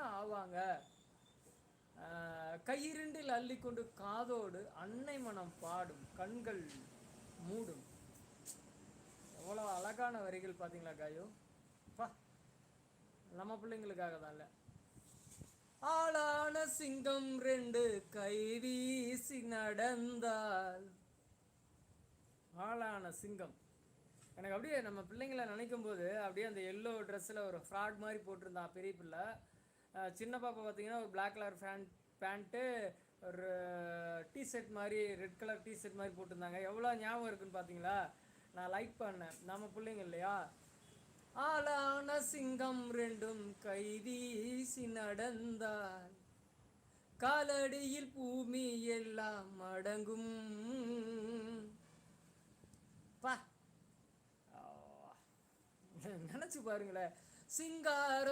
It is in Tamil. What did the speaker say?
தான் ஆவாங்க. கையிரண்டில் அள்ளிக்கொண்டு காதோடு அன்னை மனம் பாடும் கண்கள் மூடும். எவ்வளோ அழகான வரிகள் பார்த்தீங்களா காயோ? பா, நம்ம பிள்ளைங்களுக்காக தான்ல. ஆளான சிங்கம் ரெண்டு கை வீசி நடந்தால். ஆளான சிங்கம் எனக்கு அப்படியே நம்ம பிள்ளைங்களை நினைக்கும் போது அப்படியே அந்த எல்லோ ட்ரெஸ்ஸில் ஒரு ஃப்ராட் மாதிரி போட்டிருந்தான் பெரிய பிள்ளை. சின்ன பாப்பா பார்த்தீங்கன்னா ஒரு பிளாக் கலர் பேண்ட்டு, ஒரு டிஷர்ட் மாதிரி ரெட் கலர் டிஷர்ட் மாதிரி போட்டிருந்தாங்க. எவ்வளோ ஞாபகம் இருக்குன்னு பார்த்தீங்களா? நான் லைக் பண்ணேன். நம்ம பிள்ளைங்க இல்லையா? ஆளான சிங்கம் ரெண்டும் கை வீசி நடந்தால் காலடியில் பூமி எல்லாம் அடங்கும். பா, நினச்சி பாருங்களேன். சிங்கார